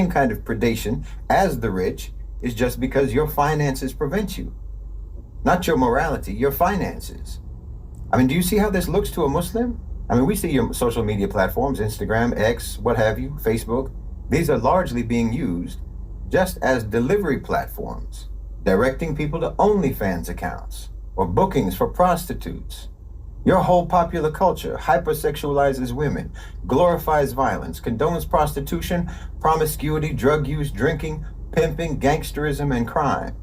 same kind of predation as the rich is just because your finances prevent you. Not your morality, your finances. I mean, do you see how this looks to a Muslim? I mean, we see your social media platforms, Instagram, X, what have you, Facebook. These are largely being used just as delivery platforms, directing people to OnlyFans accounts or bookings for prostitutes. Your whole popular culture hypersexualizes women, glorifies violence, condones prostitution, promiscuity, drug use, drinking, pimping, gangsterism, and crime.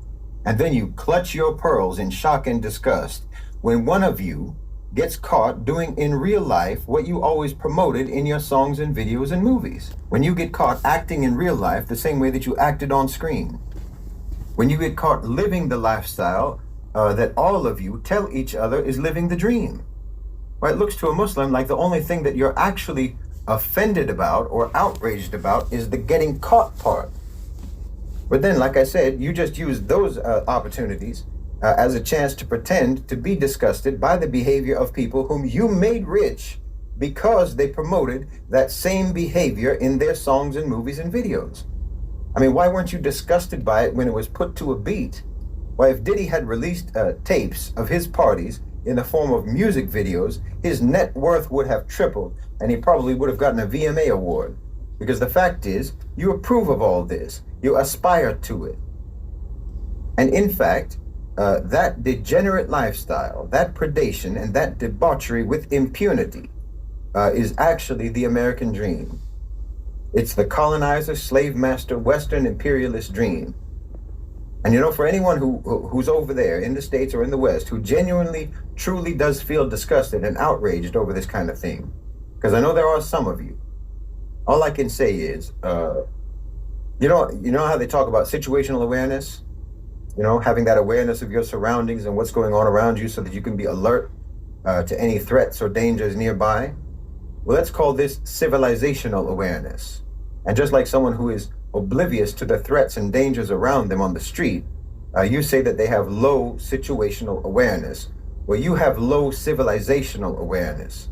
And then you clutch your pearls in shock and disgust when one of you gets caught doing in real life what you always promoted in your songs and videos and movies. When you get caught acting in real life the same way that you acted on screen. When you get caught living the lifestyle that all of you tell each other is living the dream. Well, it looks to a Muslim like the only thing that you're actually offended about or outraged about is the getting caught part. But then, like I said, you just use those opportunities as a chance to pretend to be disgusted by the behavior of people whom you made rich because they promoted that same behavior in their songs and movies and videos. I mean, why weren't you disgusted by it when it was put to a beat? Why, if Diddy had released tapes of his parties in the form of music videos, his net worth would have tripled and he probably would have gotten a VMA award. Because the fact is, you approve of all this. You aspire to it. And in fact, that degenerate lifestyle, that predation, and that debauchery with impunity is actually the American dream. It's the colonizer, slave master, Western imperialist dream. And you know, for anyone who's over there in the States or in the West who genuinely, truly does feel disgusted and outraged over this kind of thing, because I know there are some of you, all I can say is, you know how they talk about situational awareness? You know, having that awareness of your surroundings and what's going on around you so that you can be alert to any threats or dangers nearby. Well, let's call this civilizational awareness. And just like someone who is oblivious to the threats and dangers around them on the street, you say that they have low situational awareness. Well, you have low civilizational awareness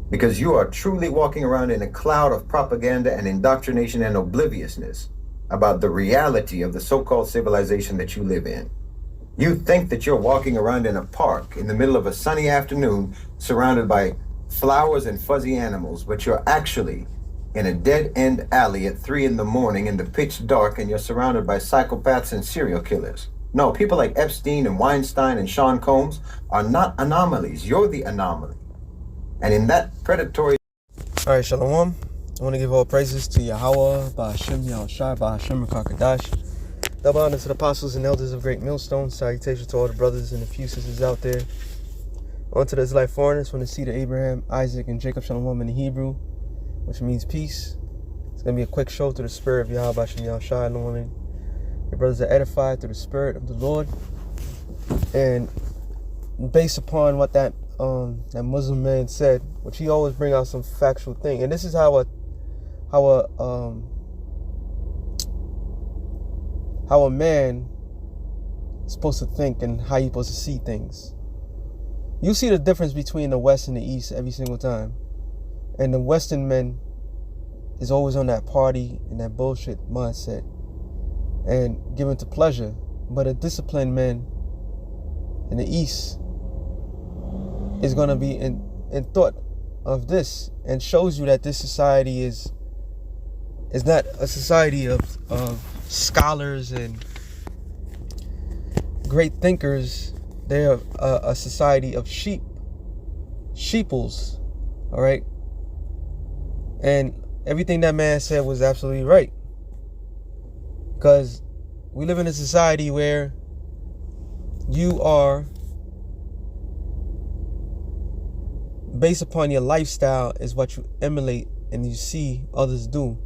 because you are truly walking around in a cloud of propaganda and indoctrination and obliviousness about the reality of the so-called civilization that you live in. You think that you're walking around in a park in the middle of a sunny afternoon surrounded by flowers and fuzzy animals, but you're actually in a dead-end alley at 3 in the morning in the pitch dark and you're surrounded by psychopaths and serial killers. No, people like Epstein and Weinstein and Sean Combs are not anomalies. You're the anomaly. And in that predatory... All right, Shalom. I want to give all praises to Yahweh, Ba'ashem, Yahushua, Ba'ashem, Rakakadash. Double honor to the apostles and elders of Great Millstone. Salutations to all the brothers and a few sisters out there. On to the Israelite foreigners from the seed of Abraham, Isaac, and Jacob, Shalom in the Hebrew, which means peace. It's going to be a quick show through the spirit of Yahweh, Ba'ashem, Yahushua, Lord. Your brothers are edified through the spirit of the Lord. And based upon what that Muslim man said, which he always bring out some factual thing. And this is how a man is supposed to think and how you're supposed to see things. You see the difference between the West and the East every single time. And the Western men is always on that party and that bullshit mindset and given to pleasure. But a disciplined man in the East is going to be in thought of this and shows you that this society is not a society of scholars and great thinkers. They're a society of sheeples, all right? And everything that man said was absolutely right. Because we live in a society where you are, based upon your lifestyle, is what you emulate and you see others do.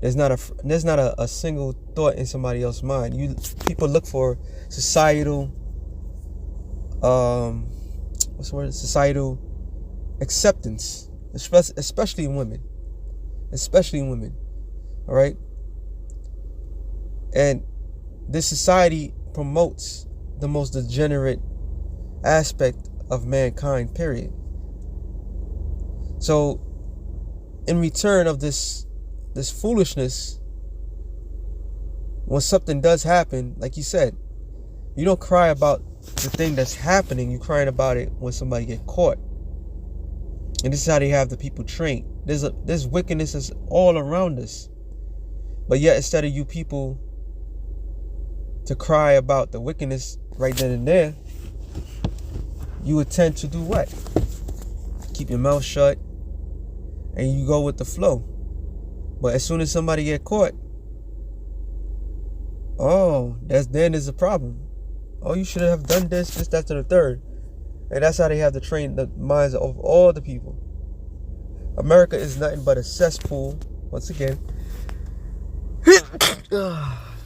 There's not a single thought in somebody else's mind. People look for societal, societal acceptance, especially in women, all right? And this society promotes the most degenerate aspect of mankind, period. So in return of this foolishness, when something does happen, like you said, you don't cry about the thing that's happening. You're crying about it when somebody get caught. And this is how they have the people trained. There's wickedness is all around us. But yet, instead of you people to cry about the wickedness right then and there, you would tend to do what? Keep your mouth shut and you go with the flow. But as soon as somebody get caught, oh, then is a problem. Oh, you should have done this, that, to the third. And that's how they have to train the minds of all the people. America is nothing but a cesspool. Once again,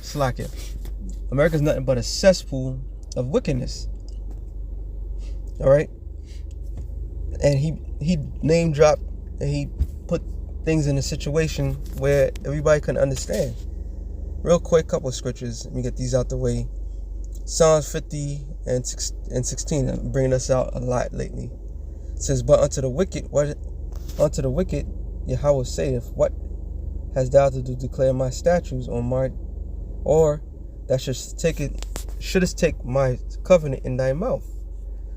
slack it. America is nothing but a cesspool of wickedness. All right, and he name dropped and he put things in a situation where everybody can understand. Real quick, couple of scriptures. Let me get these out the way. Psalms 50 and 16. I'm bringing us out a lot lately. It says, "But unto the wicked, Yahweh saith, What hast thou to do to declare my statutes or that shouldst take my covenant in thy mouth?"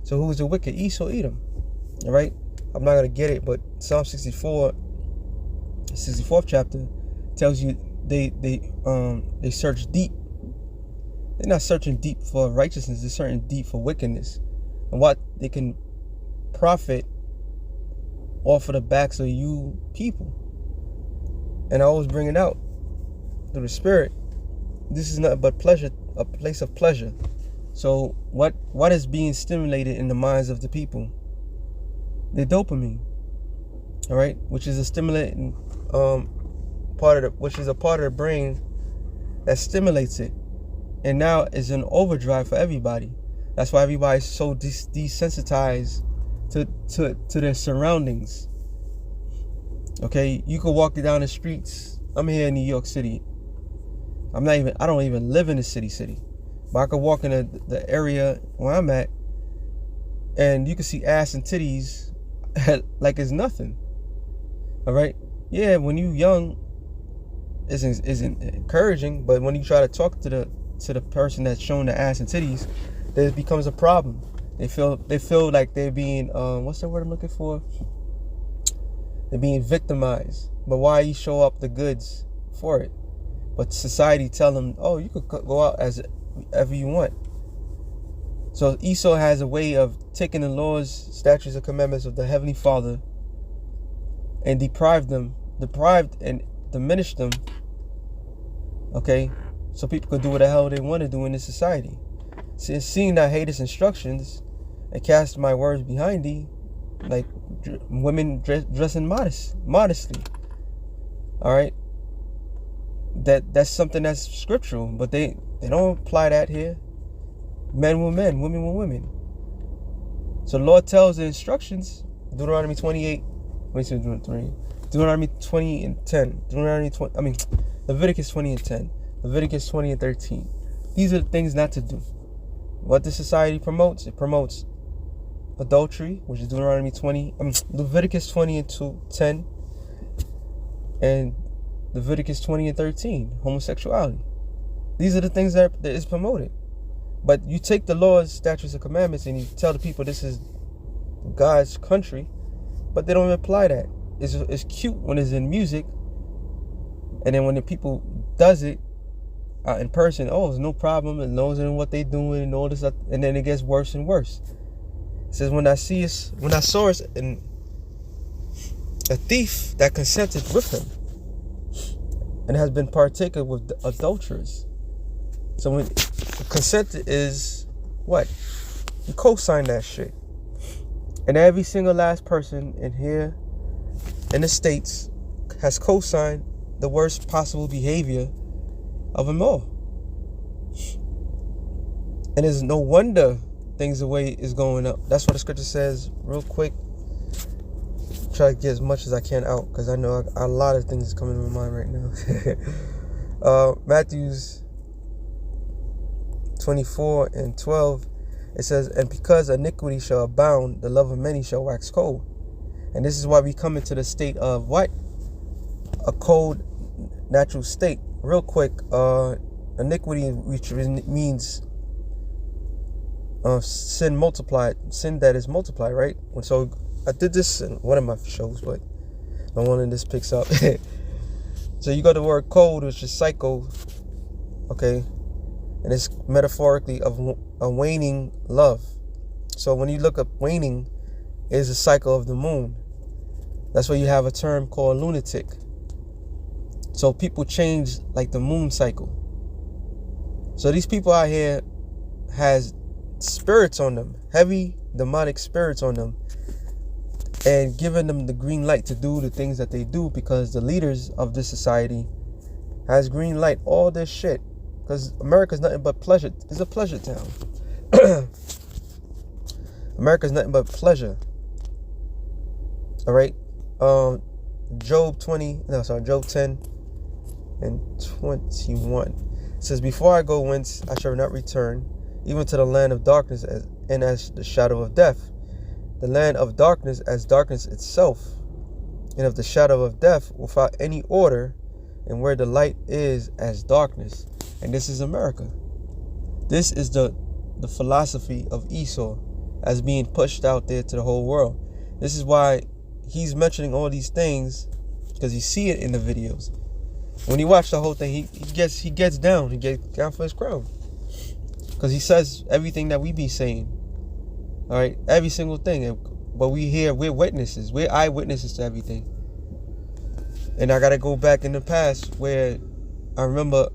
So who is the wicked? Esau, Edom. All right. I'm not gonna get it, but Psalm 64th chapter tells you they search deep. They're not searching deep for righteousness. They're searching deep for wickedness and what they can profit off of the backs of you people. And I always bring it out through the Spirit. This is nothing but pleasure, a place of pleasure. So what is being stimulated in the minds of the people? The dopamine, all right, which is a stimulating which is a part of the brain that stimulates it, and now is an overdrive for everybody. That's why everybody's so desensitized to their surroundings. Okay, you can walk down the streets. I'm here in New York City. I don't even live in the city. But I could walk in the area where I'm at, and you can see ass and titties like it's nothing. All right? Yeah, when you young, isn't encouraging, but when you try to talk to the person that's showing the ass and titties, then it becomes a problem. They feel like they're being what's the word I'm looking for? They're being victimized. But why you show up the goods for it? But society tell them, oh, you could go out as ever you want. So Esau has a way of taking the laws, statutes, and commandments of the Heavenly Father and deprived and diminished them. Okay, so people could do what the hell they want to do in this society. Seeing that haters instructions and cast my words behind thee, like women dressing modestly. All right. That's something that's scriptural, but they don't apply that here. Men with men, women with women. So the Lord tells the instructions, Deuteronomy 20 and 10, Leviticus 20 and 10, Leviticus 20 and 13. These are the things not to do. What the society promotes, it promotes adultery, which is Leviticus 20 and 10, and Leviticus 20 and 13, homosexuality. These are the things that is promoted. But you take the laws, statutes, and commandments and you tell the people this is God's country, but they don't apply that. It's cute when it's in music, and then when the people does it in person, oh, it's no problem, and knows what they're doing and all this, and then it gets worse and worse. It says, when I saw us in a thief that consented with him, and has been partaker with adulterers. So when consent is what? You co-sign that shit. And every single last person in here in the States has co-signed the worst possible behavior of them all. And it's no wonder things the way is going up. That's what the scripture says. Real quick, try to get as much as I can out, because I know a lot of things is coming to my mind right now. Matthew's 24 and 12, it says, and because iniquity shall abound, the love of many shall wax cold. And this is why we come into the state of what? A cold natural state. Real quick, iniquity, which means sin multiplied, sin that is multiplied, right? And so I did this in one of my shows, but no one in this picks up. So you got the word code, which is cycle, okay? And it's metaphorically of a waning love. So when you look up waning, is a cycle of the moon. That's why you have a term called lunatic. So people change like the moon cycle. So these people out here has spirits on them, heavy demonic spirits on them, and giving them the green light to do the things that they do, because the leaders of this society has green light all this shit, because America's nothing but pleasure. It's a pleasure town. America's nothing but pleasure. All right. Job 10 and 21. It says, before I go whence I shall not return, even to the land of darkness, and as the shadow of death. The land of darkness as darkness itself, and of the shadow of death without any order, and where the light is as darkness. And this is America. This is the philosophy of Esau as being pushed out there to the whole world. This is why he's mentioning all these things, because you see it in the videos. When you watch the whole thing, he gets down for his crown, because he says everything that we be saying. All right, every single thing. But we're witnesses. We're eyewitnesses to everything. And I gotta go back in the past where I remember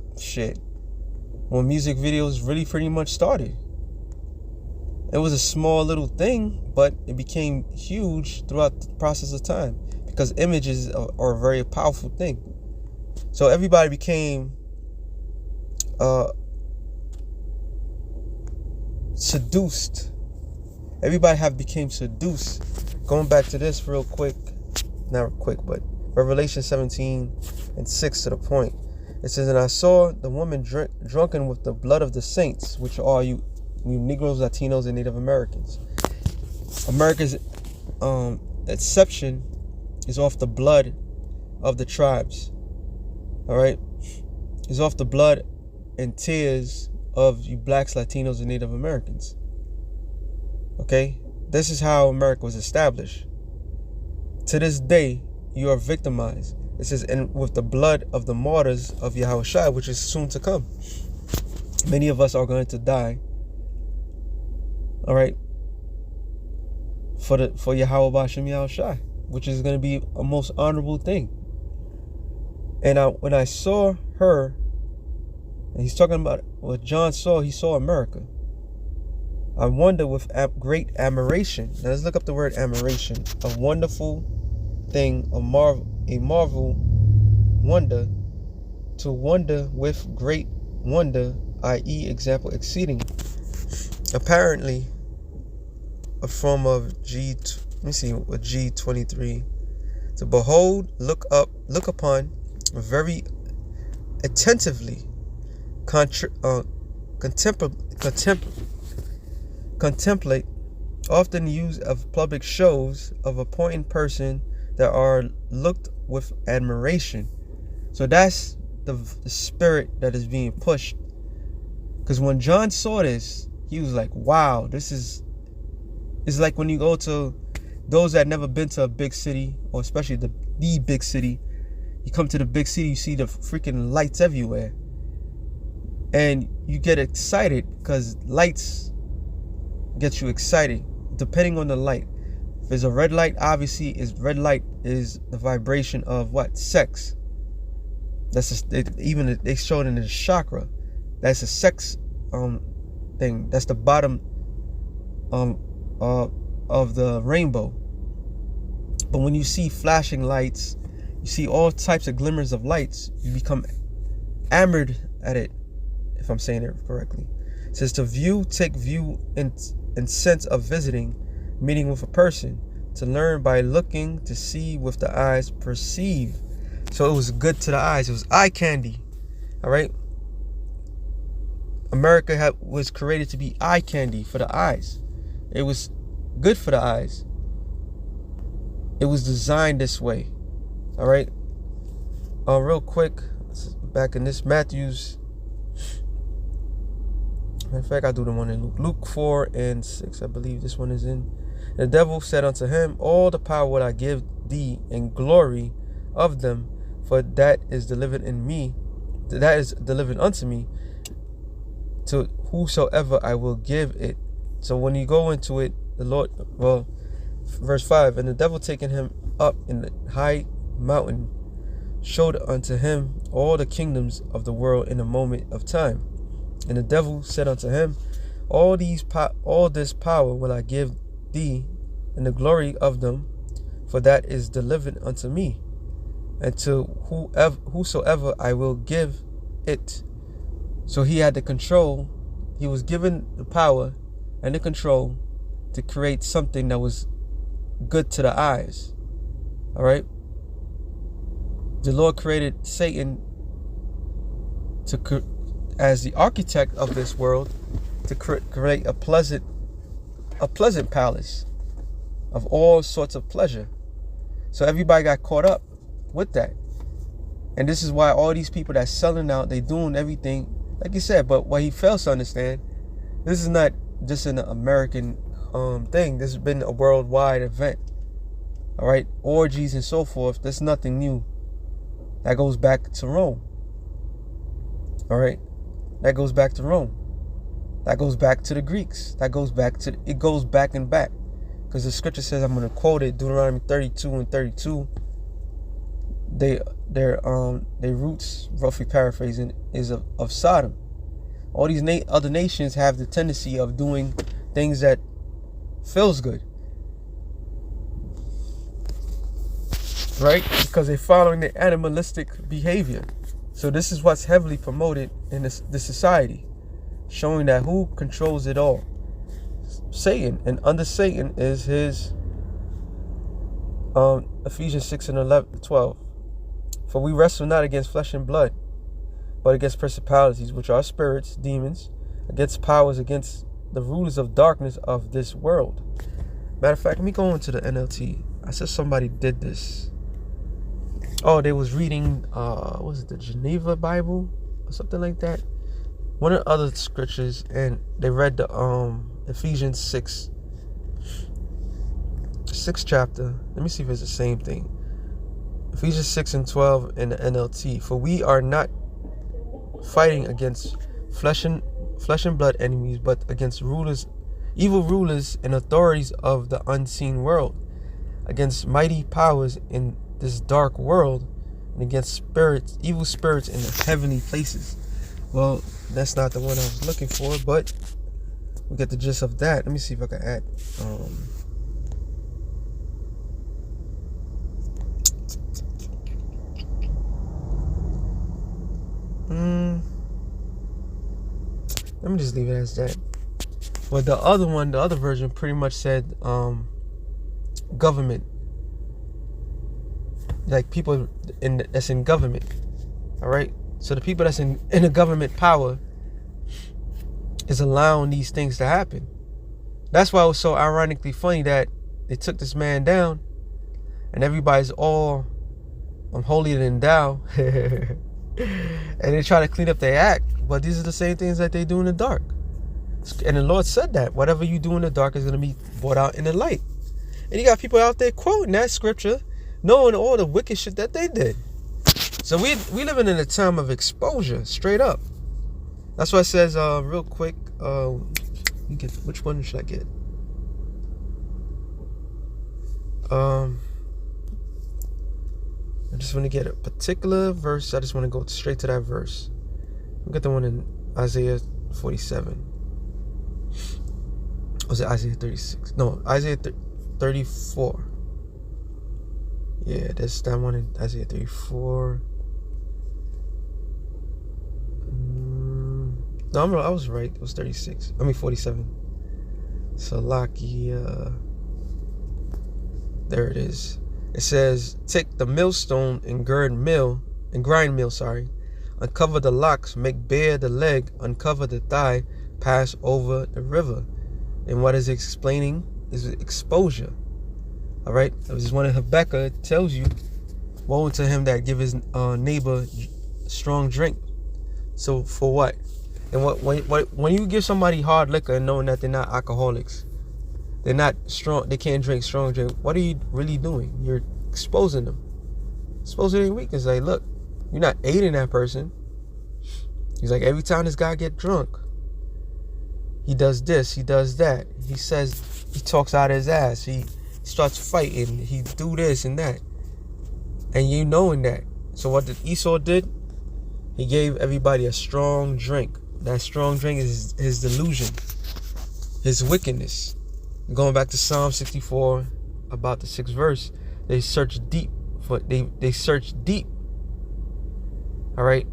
when music videos really pretty much started. It was a small little thing, but it became huge throughout the process of time, because images are a very powerful thing. So everybody became seduced. Everybody became seduced. Going back to this real quick, not real quick, but Revelation 17:6 to the point. It says, and I saw the woman drunken with the blood of the saints, which are you Negroes, Latinos, and Native Americans. America's exception is off the blood of the tribes. All right, it's off the blood and tears of you blacks, Latinos, and Native Americans. Okay, this is how America was established. To this day, you are victimized. It says, and with the blood of the martyrs of Yahushua, which is soon to come. Many of us are going to die. All right, for Yahweh Bashem Yahushua, which is going to be a most honorable thing. And when I saw her, and he's talking about what John saw, he saw America. I wonder with great admiration. Now let's look up the word admiration. A wonderful thing, a marvel, wonder, to wonder with great wonder, i.e. example exceeding. Apparently, a form of G23. To behold, look up, look upon, very attentively, contemplate, often used of public shows of a point person that are looked with admiration. So that's the spirit that is being pushed. Because when John saw this, he was like, wow, it's like when you go to those that never been to a big city, or especially the big city. You come to the big city, you see the freaking lights everywhere, and you get excited because lights get you excited depending on the light. If it's a red light, obviously red light is the vibration of what? Sex. That's just, even they showed in the chakra. That's a sex thing. That's the bottom of the rainbow. But when you see flashing lights, you see all types of glimmers of lights, you become enamored at it, if I'm saying it correctly. It says to view, take view in sense of visiting, meeting with a person, to learn by looking, to see with the eyes, perceive. So it was good to the eyes. It was eye candy. All right. America was created to be eye candy for the eyes. It was good for the eyes. It was designed this way. All right. Real quick, back in this Matthew's In fact, I do the one in Luke. Luke 4:6, I believe this one is in. The devil said unto him, all the power will I give thee, and glory of them, for that is delivered unto me, to whosoever I will give it. So when you go into it, the Lord, verse 5, and the devil taking him up in the high mountain, showed unto him all the kingdoms of the world in a moment of time. And the devil said unto him, all this power will I give thee, and the glory of them, for that is delivered unto me, and to whosoever I will give it. So he had the control. He was given the power and the control to create something that was good to the eyes. All right. The Lord created Satan as the architect of this world, to create a pleasant palace of all sorts of pleasure. So everybody got caught up with that. And this is why all these people that's selling out, they doing everything, like you said. But what he fails to understand, this is not just an American thing. This has been a worldwide event. All right, orgies and so forth. There's nothing new. That goes back to Rome. All right, that goes back to Rome. That goes back to the Greeks. It goes back and back. Because the scripture says, I'm going to quote it, Deuteronomy 32:32. Their roots, roughly paraphrasing, is of Sodom. All these other nations have the tendency of doing things that feels good, right? Because they're following the animalistic behavior. So this is what's heavily promoted in this society, showing that who controls it all? Satan. And under Satan is his Ephesians 6:11-12. For we wrestle not against flesh and blood, but against principalities, which are spirits, demons, against powers, against the rulers of darkness of this world. Matter of fact, let me go into the NLT. I said somebody did this. Oh, they was reading, was it the Geneva Bible or something like that? One of the other scriptures, and they read the Ephesians 6 chapter. Let me see if it's the same thing. Ephesians 6:12 in the NLT. For we are not fighting against flesh and blood enemies, but against evil rulers and authorities of the unseen world, against mighty powers in this dark world, and against evil spirits in the heavenly places. Well, that's not the one I was looking for, but we get the gist of that. Let me see if I can add. Let me just leave it as that. But the other version pretty much said government. Like people that's in government. All right? So the people that's in the government power is allowing these things to happen. That's why it was so ironically funny that they took this man down and everybody's all holier than thou. And they try to clean up their act, but these are the same things that they do in the dark. And the Lord said that whatever you do in the dark is going to be brought out in the light. And you got people out there quoting that scripture, knowing all the wicked shit that they did. So we living in a time of exposure, straight up. That's why it says, real quick, which one should I get? I just want to get a particular verse. I just want to go straight to that verse. I'll get the one in Isaiah 47. Was it Isaiah 36? No, Isaiah 34. Yeah, that's that one in Isaiah 34. No, I was right. It was 36. 47. Salakia. There it is. It says, take the millstone and grind mill, uncover the locks, make bare the leg, uncover the thigh, pass over the river. And what is explaining is exposure. All right. This is one of Habakkuk tells you, woe unto him that give his neighbor strong drink. So for what? And when you give somebody hard liquor and knowing that they're not alcoholics, they're not strong, they can't drink strong drink, what are you really doing? You're exposing them. Exposing their weakness. Like, look, you're not aiding that person. He's like, every time this guy get drunk, he does this, he does that. He says, he talks out his ass. He starts fighting. He do this and that. And you knowing that. So what did Esau did? He gave everybody a strong drink. That strong drink is his delusion, his wickedness. Going back to Psalm 64, about the 6th verse, they search deep. They search deep. All right?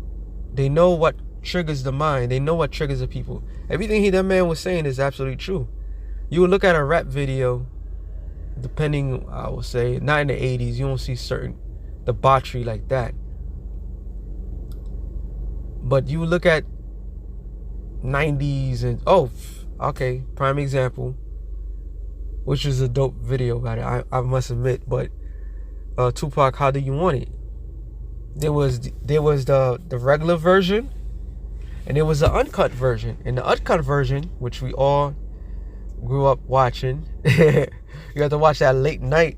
They know what triggers the mind. They know what triggers the people. Everything that man was saying is absolutely true. You would look at a rap video, depending, I would say, not in the 80s, you don't see certain debauchery like that. But you look at 90s and, okay, prime example, which is a dope video about it, I must admit, but Tupac, How Do You Want It? There was the regular version, and there was the uncut version. And the uncut version, which we all grew up watching, you had to watch that late night,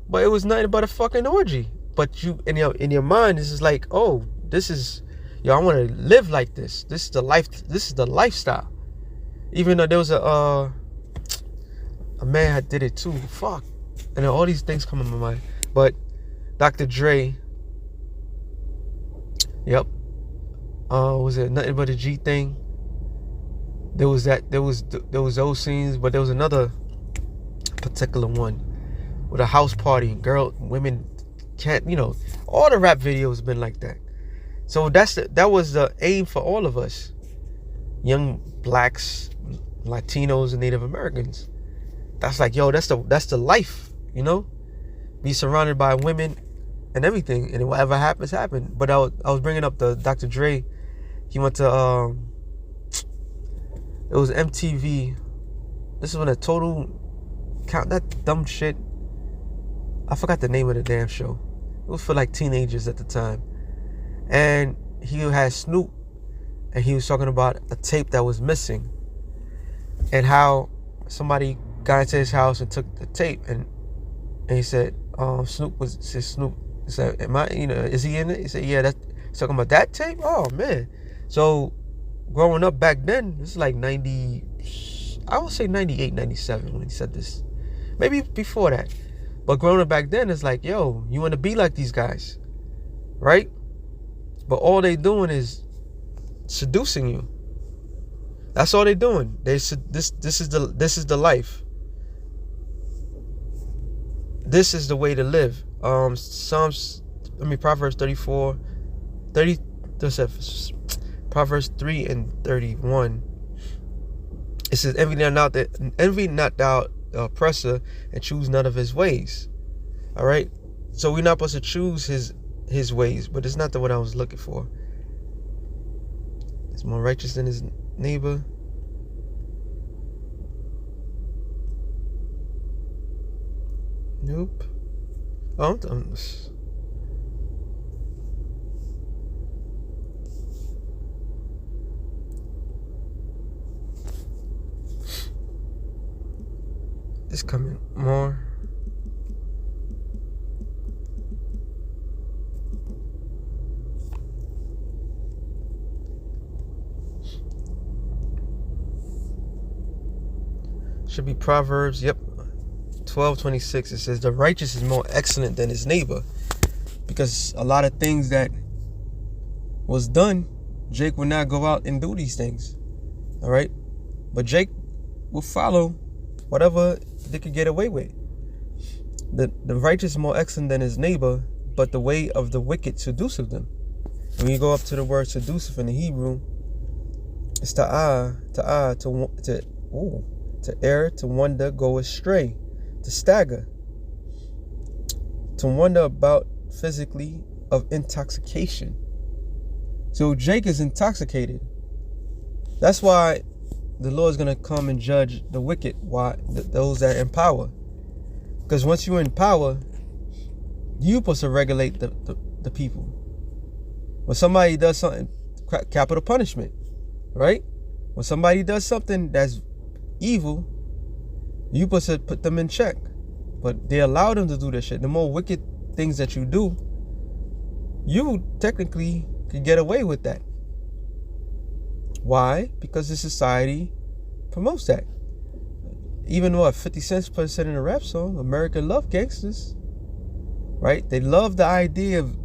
but it was nothing but a fucking orgy. But you, in your mind, this is like, oh, this is, I want to live like this. This is the life. This is the lifestyle. Even though there was a man that did it too. Fuck. And then all these things come in my mind. But Dr. Dre. Yep. Was it Nothing But a G thing? There was that. There was those scenes, but there was another particular one with a house party. Women can't. All the rap videos been like that. So that was the aim for all of us, young blacks, Latinos, and Native Americans. That's like, yo, that's the life, Be surrounded by women and everything, and whatever happens, happen. But I was bringing up the Dr. Dre. He went to it was MTV. This is when a total count that dumb shit. I forgot the name of the damn show. It was for like teenagers at the time. And he had Snoop, and he was talking about a tape that was missing, and how somebody got into his house and took the tape, and he said, Snoop said, am I, is he in it? He said, yeah, he's talking about that tape? Oh man. So growing up back then, this is like 90, I would say 98, 97 when he said this. Maybe before that. But growing up back then, it's like, yo, you want to be like these guys, right? But all they doing is seducing you. That's all they doing. This is the life. This is the way to live. Proverbs 34, 30, Proverbs 3 and 31. It says, envy not thou the oppressor, and choose none of his ways. All right. So we're not supposed to choose his ways, but it's not the what I was looking for. It's more righteous than his neighbor. Nope. Oh, it's coming more. Should be Proverbs, yep, 12:26. It says, the righteous is more excellent than his neighbor. Because a lot of things that was done, Jake would not go out and do these things. All right? But Jake will follow whatever they could get away with. The righteous is more excellent than his neighbor, but the way of the wicked seduceth them. When you go up to the word seduceth in the Hebrew, it's to err, to wander, go astray, to stagger, to wander about physically of intoxication. So Jake is intoxicated. That's why the Lord is going to come and judge the wicked, those that are in power. Because once you're in power, you're supposed to regulate the people. When somebody does something, capital punishment. right? When somebody does something that's evil, you supposed to put them in check. But they allow them to do this shit. The more wicked things that you do, you technically could get away with that. Why? Because the society promotes that. Even what 50 Cent said in a rap song, America love gangsters, right? They love the idea of,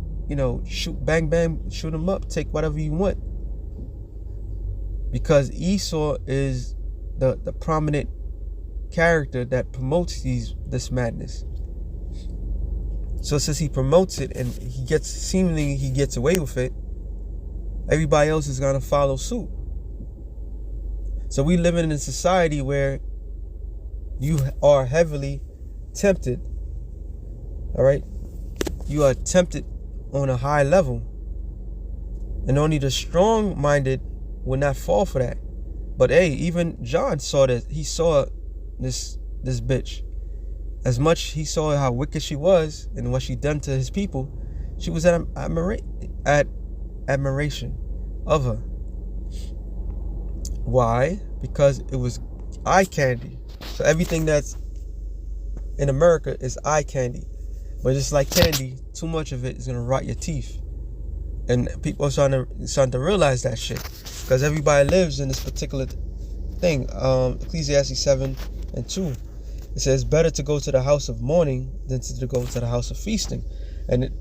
shoot, bang, bang, shoot them up, take whatever you want. Because Esau is the prominent character that promotes this madness. So since he promotes it and he gets away with it, everybody else is gonna follow suit. So we live in a society where you are heavily tempted. All right, you are tempted on a high level, and only the strong-minded will not fall for that. But hey, even John saw that. He saw this bitch. As much he saw how wicked she was and what she done to his people, she was at admiration of her. Why? Because it was eye candy. So everything that's in America is eye candy. But just like candy, too much of it is gonna rot your teeth. And people are starting to realize that shit. Because everybody lives in this particular thing. Ecclesiastes 7:2. It says, better to go to the house of mourning than to go to the house of feasting. And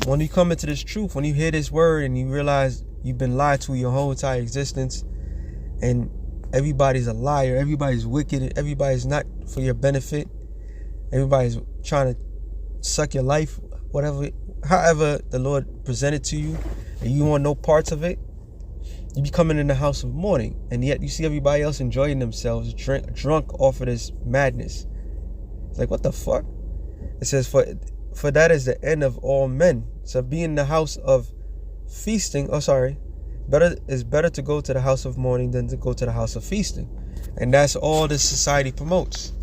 when you come into this truth, when you hear this word and you realize you've been lied to your whole entire existence, and everybody's a liar, everybody's wicked, everybody's not for your benefit, everybody's trying to suck your life, however the Lord presented to you, and you want no parts of it, you be coming in the house of mourning, and yet you see everybody else enjoying themselves, drunk off of this madness. It's like, what the fuck? It says, for that is the end of all men. So be in the house of feasting. It's better to go to the house of mourning than to go to the house of feasting. And that's all this society promotes.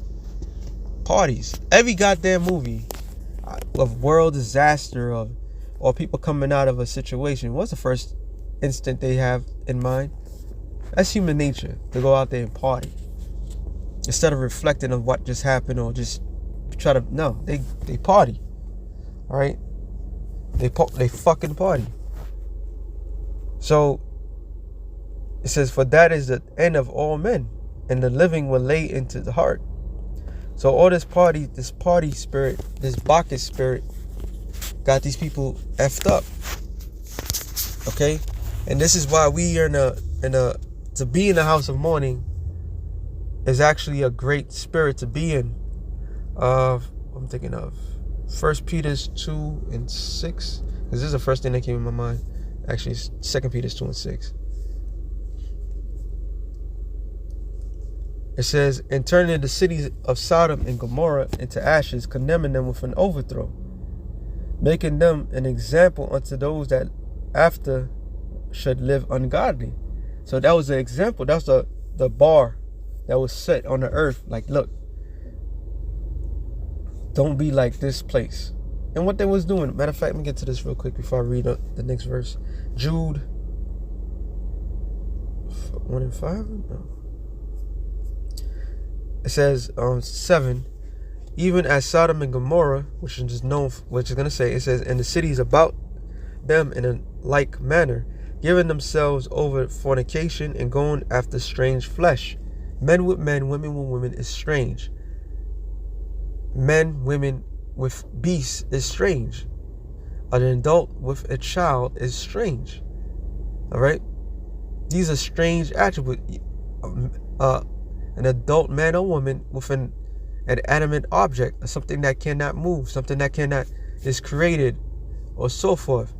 Parties. Every goddamn movie of world disaster or people coming out of a situation, what's the first instant they have in mind? That's human nature, to go out there and party instead of reflecting on what just happened or just try to. No, they party. All right, they fucking party. So it says, for that is the end of all men, and the living will lay into the heart. So all this party spirit, this Bacchus spirit, got these people effed up. Okay. And this is why we are to be in the house of mourning is actually a great spirit to be in. I'm thinking of 1 Peter 2:6, because this is the first thing that came in my mind. Actually, it's 2 Peter 2:6. It says, and turning the cities of Sodom and Gomorrah into ashes, condemning them with an overthrow, making them an example unto those that after should live ungodly. So that was the example. That's the bar that was set on the earth. Like, look, don't be like this place. And what they was doing. Matter of fact, let me get to this real quick before I read the next verse. Jude 1:5. No. It says 7. Even as Sodom and Gomorrah, which is gonna say, it says, and the cities about them in a like manner, giving themselves over fornication and going after strange flesh. Men with men, women with women is strange. Men, women with beasts is strange. An adult with a child is strange. All right? These are strange attributes. An adult man or woman with an animate object, something that cannot move, something that is created, or so forth.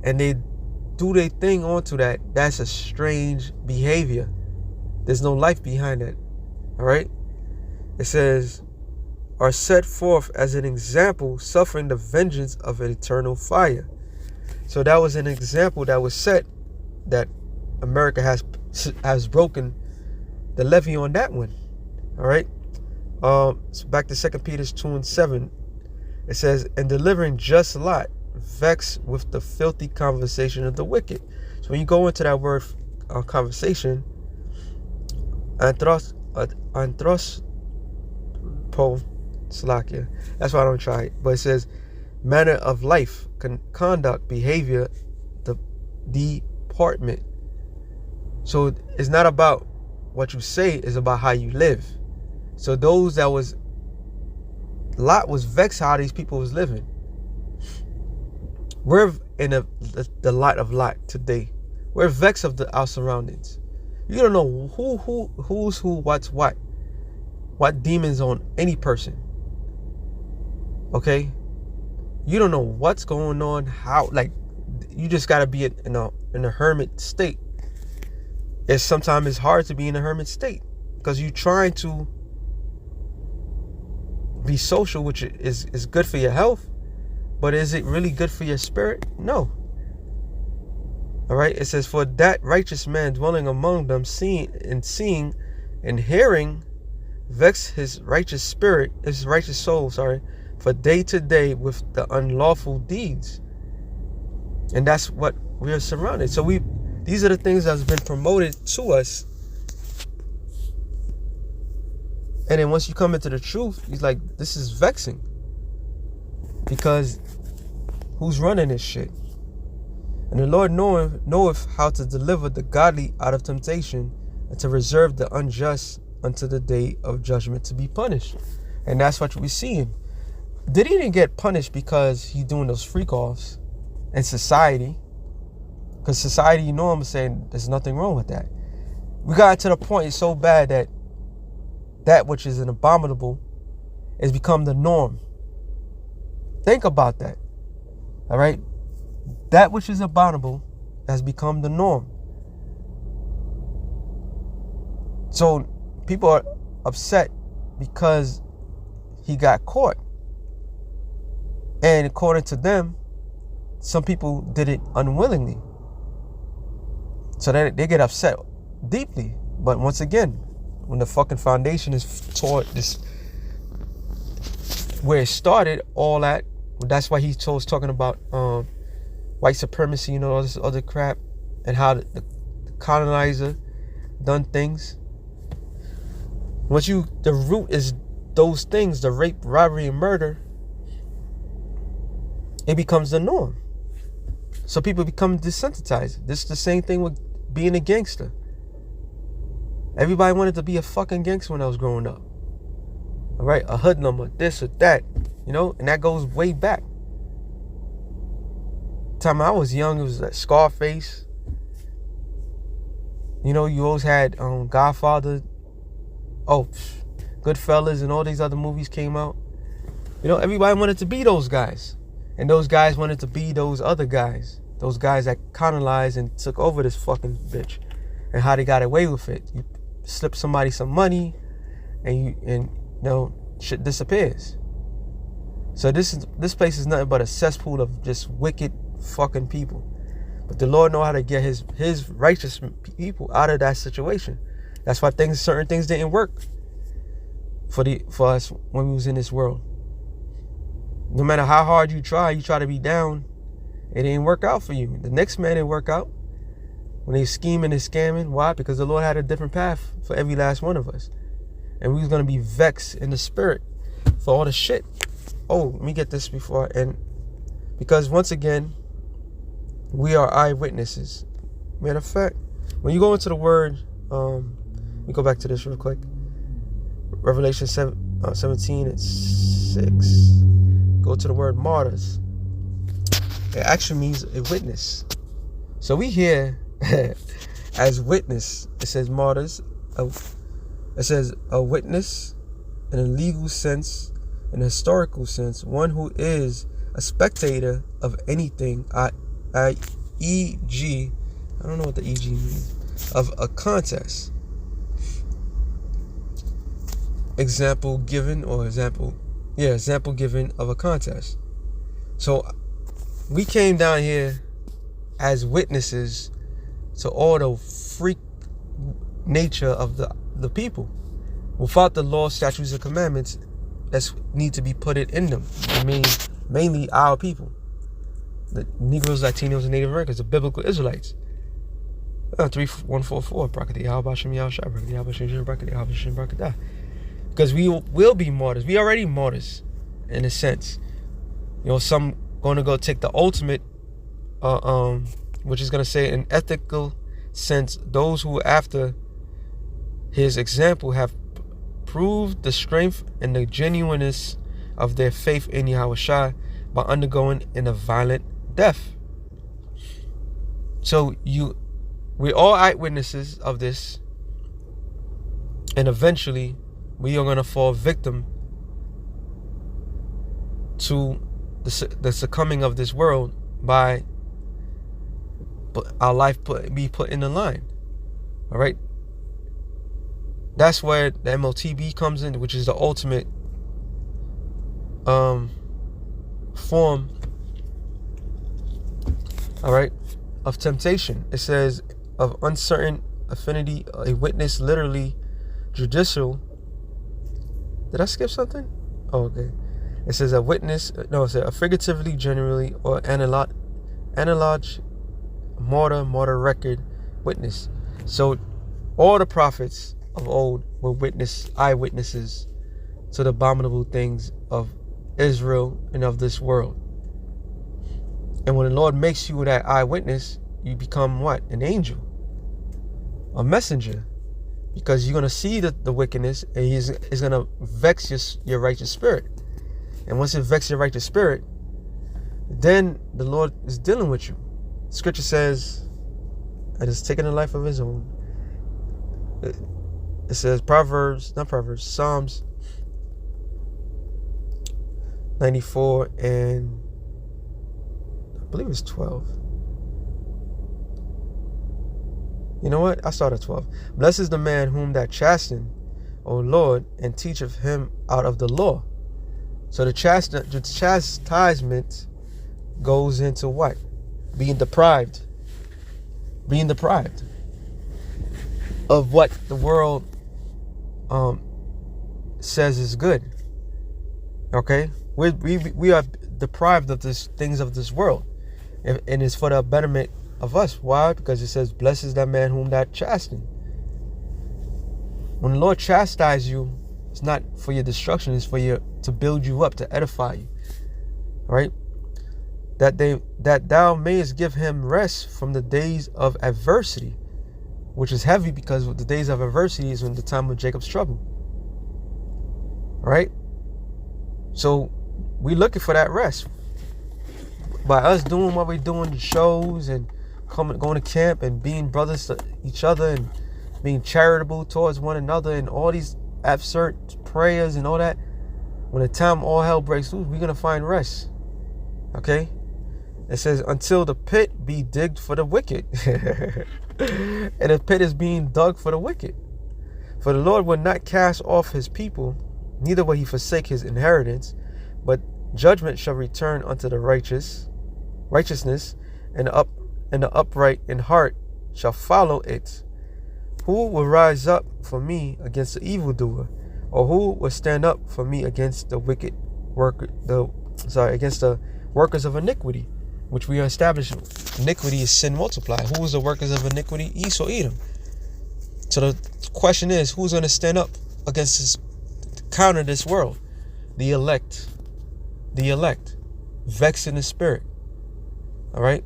And they do their thing onto that. That's a strange behavior. There's no life behind it. All right? It says, are set forth as an example, suffering the vengeance of an eternal fire. So that was an example that was set, that America has broken the levy on that one. All right? So back to 2 Peter 2:7. It says, and delivering just Lot, vexed with the filthy conversation of the wicked. So when you go into that word conversation, Slakia. That's why I don't try it. But it says manner of life, conduct, behavior, the deportment. So it's not about what you say, it's about how you live. So those that was Lot was vexed how these people was living. We're in the light of Lot today. We're vexed of our surroundings. You don't know who's who, what's what demons on any person. Okay, you don't know what's going on. How, like, you just gotta be in a hermit state. Sometimes it's hard to be in a hermit state because you're trying to be social, which is good for your health, but is it really good for your spirit? No. All right. It says, for that righteous man dwelling among them, seeing and hearing, vex his righteous soul, for day to day with the unlawful deeds. And that's what we are surrounded. So these are the things that's been promoted to us. And then once you come into the truth, he's like, this is vexing. Because who's running this shit? And the Lord knoweth how to deliver the godly out of temptation, and to reserve the unjust unto the day of judgment to be punished. And that's what we're seeing. Did he didn't get punished because he's doing those freak offs in society? Because society, you know, I'm saying there's nothing wrong with that. We got to the point so bad that which is an abominable has become the norm. Think about that. All right? That which is abominable has become the norm. So people are upset because he got caught. And according to them, some people did it unwillingly. So they get upset deeply. But once again, when the fucking foundation is toward this, where it started, all that, that's why he was talking about white supremacy, all this other crap, and how the colonizer done things. Once the root is those things, the rape, robbery, and murder, it becomes the norm. So people become desensitized. This is the same thing with being a gangster. Everybody wanted to be a fucking gangster when I was growing up. All right, a hoodlum or this or that, and that goes way back. Time I was young, it was like Scarface. You always had Godfather. Goodfellas and all these other movies came out. Everybody wanted to be those guys. And those guys wanted to be those other guys. Those guys that colonized and took over this fucking bitch. And how they got away with it. You slip somebody some money and shit disappears. So this place is nothing but a cesspool of just wicked fucking people. But the Lord know how to get his righteous people out of that situation. That's why certain things didn't work for us when we was in this world. No matter how hard you try to be down, it didn't work out for you. The next man didn't work out. When they scheming and scamming, why? Because the Lord had a different path for every last one of us. And we was going to be vexed in the spirit for all the shit. Oh, let me get this before. And because once again, we are eyewitnesses. Matter of fact, when you go into the word, let me go back to this real quick. Revelation 17 and 6. Go to the word martyrs. It actually means a witness. So we here as witness. It says martyrs. It says a witness in a legal sense, in a historical sense, one who is a spectator of anything, e.g., I don't know what the e.g. means, of a contest. Example given of a contest. So we came down here as witnesses to all the freak nature of the people. Without the law, statutes, and commandments that need to be put in them. I mean, mainly our people. The Negroes, Latinos, and Native Americans, the biblical Israelites. 3144. Because we will be martyrs. We already martyrs, in a sense. Some going to go take the ultimate, which is going to say in ethical sense, those who after his example have proved the strength and the genuineness of their faith in Yahushua by undergoing in a violent death. So we're all eyewitnesses of this, and eventually we are going to fall victim to the succumbing of this world by our life be put in the line. All right, that's where the MOTB comes in, which is the ultimate form, all right, of temptation. It says of uncertain affinity, a witness, literally judicial. Did I skip something? Oh, okay. It says a witness, no, it says a figuratively, generally, or analog, martyr record witness. So all the prophets of old were eyewitnesses to the abominable things of Israel and of this world. And when the Lord makes you that eyewitness, you become what? An angel, a messenger, because you're going to see the wickedness, and he's going to vex your righteous spirit. And once it vexes your righteous spirit, then the Lord is dealing with you. Scripture says, and it's taking a life of his own. It says Psalms 94 and I believe it's 12. You know what? I start at 12. Blessed is the man whom that chasten, O Lord, and teacheth him out of the law. So the chastisement goes into what? Being deprived of what the world says is good. Okay, we are deprived of these things of this world, and it's for the betterment of us. Why? Because it says, "Blessed is that man whom that chasten." When the Lord chastises you, it's not for your destruction; it's for to build you up, to edify you. All right, that thou mayest give him rest from the days of adversity, which is heavy, because the days of adversity is in the time of Jacob's trouble. All right, so we're looking for that rest by us doing what we're doing, the shows, and going to camp, and being brothers to each other, and being charitable towards one another, and all these absurd prayers and all that. When the time all hell breaks loose, we're going to find rest. Okay? It says, until the pit be digged for the wicked. And the pit is being dug for the wicked. For the Lord will not cast off his people, neither will he forsake his inheritance, but judgment shall return unto the righteousness, and the upright in heart shall follow it. Who will rise up for me against the evildoer, or who will stand up for me against the wicked against the workers of iniquity, which we are establishing? Iniquity is sin multiplied. Who is the workers of iniquity? Esau, Edom. So the question is, who's going to stand up against this, counter this world? The elect, vexed in the spirit. All right.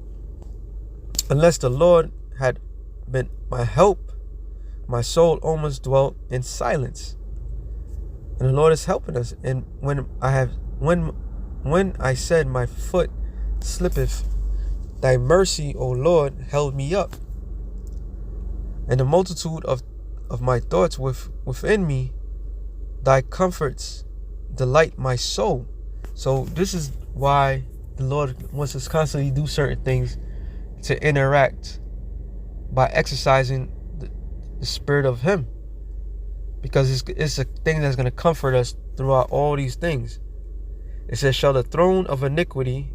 Unless the Lord had been my help, my soul almost dwelt in silence. And the Lord is helping us. And when I said my foot slippeth, thy mercy, O Lord, held me up. And the multitude of my thoughts within me, thy comforts delight my soul. So this is why the Lord wants us constantly do certain things, to interact by exercising the spirit of him, because it's a thing that's going to comfort us throughout all these things. It says, shall the throne of iniquity,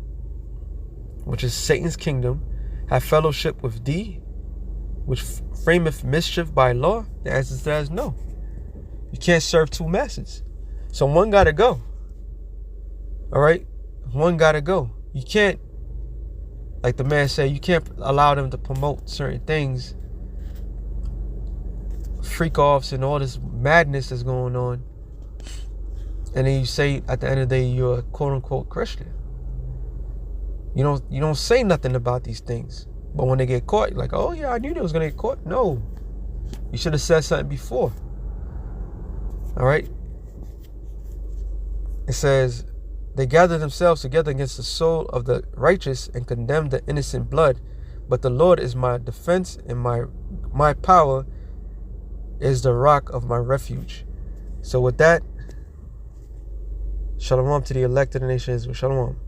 which is Satan's kingdom, have fellowship with thee, which frameth mischief by law? The answer to that is no. You can't serve two masters. So one got to go. All right? One got to go. You can't, like the man said, you can't allow them to promote certain things freak-offs and all this madness that's going on. And then you say at the end of the day you're a quote-unquote Christian. You don't say nothing about these things. But when they get caught, you're like, oh yeah, I knew they was going to get caught. No. You should have said something before. All right? It says, they gather themselves together against the soul of the righteous and condemn the innocent blood. But the Lord is my defense, and my power is the rock of my refuge. So with that, shalom to the elect of the nation of Israel. Shalom.